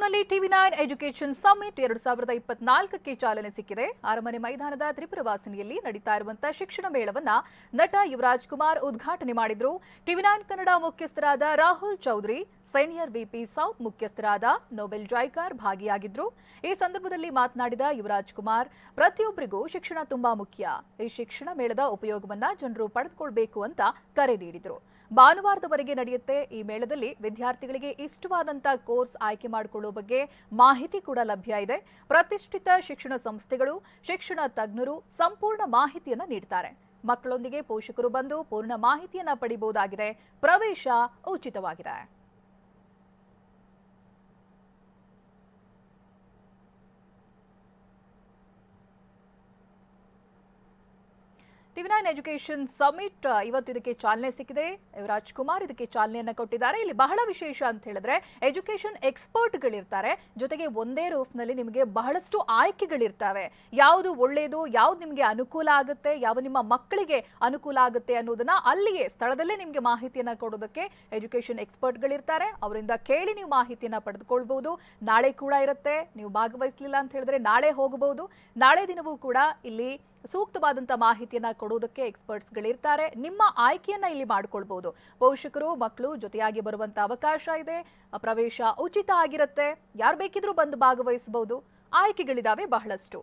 ಬೆಂಗಳೂರಿನಲ್ಲಿ ಟಿವಿ9 education summit 2024ಕ್ಕೆ ಚಾಲನೆ ಸಿಕ್ಕಿದೆ. ಅರಮನೆ ಮೈದಾನದ ತ್ರಿಪುರವಾಸಿನಿಯಲ್ಲಿ ನಡೀತಾ ಇರುವಂತಹ ಶಿಕ್ಷಣ ಮೇಳವನ್ನ ನಟ ಯುವರಾಜ್ ಕುಮಾರ್ ಉದ್ಘಾಟನೆ ಮಾಡಿದ್ರು. ಟಿವಿ9 ಕನ್ನಡ ಮುಖ್ಯಸ್ಥರಾದ Rahul Chaudhary, senior VP south ಮುಖ್ಯಸ್ಥರಾದ ನೋಬೆಲ್ ಜಾಯ್ಕರ್ ಭಾಗಿಯಾಗಿದ್ರು. ಈ ಸಂದರ್ಭದಲ್ಲಿ ಮಾತನಾಡಿದ ಯುವರಾಜ್ ಕುಮಾರ್, ಪ್ರತಿಯೊಬ್ಬರಿಗೂ ಶಿಕ್ಷಣ ತುಂಬಾ ಮುಖ್ಯ. ಈ ಶಿಕ್ಷಣ ಮೇಳದ ಉಪಯೋಗವನ್ನ ಜನರು ಪಡೆದುಕೊಳ್ಳಬೇಕು ಅಂತ ಕರೆ ನೀಡಿದ್ರು. ಭಾನುವಾರದವರೆಗೆ ನಡೆಯುತ್ತೆ. ಈ ಮೇಳದಲ್ಲಿ ವಿದ್ಯಾರ್ಥಿಗಳಿಗೆ ಇಷ್ಟವಾದಂತ ಕೋರ್ಸ್ ಆಯ್ಕೆ ಮಾಡಿಕೊಳ್ಳುವ ಬಗ್ಗೆ ಮಾಹಿತಿ ಕೂಡ ಲಭ್ಯ ಇದೆ. ಪ್ರತಿಷ್ಠಿತ ಶಿಕ್ಷಣ ಸಂಸ್ಥೆಗಳು, ಶಿಕ್ಷಣ ತಜ್ಞರು ಸಂಪೂರ್ಣ ಮಾಹಿತಿಯನ್ನ ನೀಡುತ್ತಾರೆ. ಮಕ್ಕಳೊಂದಿಗೆ ಪೋಷಕರು ಬಂದು ಪೂರ್ಣ ಮಾಹಿತಿಯನ್ನ ಪಡೆಯಬಹುದಾಗಿದೆ. ಪ್ರವೇಶ ಉಚಿತವಾಗಿದೆ. ಟಿವಿ9 ಎಜುಕೇಷನ್ ಸಮಿಟ್ ಇವತ್ತು ಇದಕ್ಕೆ ಚಾಲನೆ ಸಿಕ್ಕಿದೆ. ಯುವರಾಜ್ ಕುಮಾರ್ ಇದಕ್ಕೆ ಚಾಲನೆಯನ್ನ ಕೊಟ್ಟಿದ್ದಾರೆ. ಇಲ್ಲಿ ಬಹಳ ವಿಶೇಷ ಅಂತ ಹೇಳಿದ್ರೆ ಎಜುಕೇಷನ್ ಎಕ್ಸ್ಪರ್ಟ್ಗಳಿರ್ತಾರೆ, ಜೊತೆಗೆ ಒಂದೇ ರೂಫ್ನಲ್ಲಿ ನಿಮಗೆ ಬಹಳಷ್ಟು ಆಯ್ಕೆಗಳಿರ್ತವೆ. ಯಾವುದು ಒಳ್ಳೆಯದು, ಯಾವ್ದು ನಿಮಗೆ ಅನುಕೂಲ ಆಗುತ್ತೆ, ಯಾವ ನಿಮ್ಮ ಮಕ್ಕಳಿಗೆ ಅನುಕೂಲ ಆಗುತ್ತೆ ಅನ್ನೋದನ್ನ ಅಲ್ಲಿಯೇ ಸ್ಥಳದಲ್ಲೇ ನಿಮಗೆ ಮಾಹಿತಿಯನ್ನ ಕೊಡೋದಕ್ಕೆ ಎಜುಕೇಷನ್ ಎಕ್ಸ್ಪರ್ಟ್ಗಳಿರ್ತಾರೆ. ಅವರಿಂದ ಕೇಳಿ ನೀವು ಮಾಹಿತಿಯನ್ನ ಪಡೆದುಕೊಳ್ಬಹುದು. ನಾಳೆ ಕೂಡ ಇರುತ್ತೆ. ನೀವು ಭಾಗವಹಿಸಲಿಲ್ಲ ಅಂತ ಹೇಳಿದ್ರೆ ನಾಳೆ ಹೋಗಬಹುದು. ನಾಳೆ ದಿನವೂ ಕೂಡ ಇಲ್ಲಿ ಸೂಕ್ತವಾದಂತ ಮಾಹಿತಿಯನ್ನ ಕೊಡೋದಕ್ಕೆ ಎಕ್ಸ್ಪರ್ಟ್ಸ್ಗಳಿರ್ತಾರೆ. ನಿಮ್ಮ ಆಯ್ಕೆಯನ್ನ ಇಲ್ಲಿ ಮಾಡಿಕೊಳ್ಬಹುದು. ಪೋಷಕರು ಮಕ್ಕಳು ಜೊತೆಯಾಗಿ ಬರುವಂತ ಅವಕಾಶ ಇದೆ. ಪ್ರವೇಶ ಉಚಿತ ಆಗಿರುತ್ತೆ. ಯಾರು ಬೇಕಿದ್ರೂ ಬಂದು ಭಾಗವಹಿಸಬಹುದು. ಆಯ್ಕೆಗಳಿದಾವೆ ಬಹಳಷ್ಟು.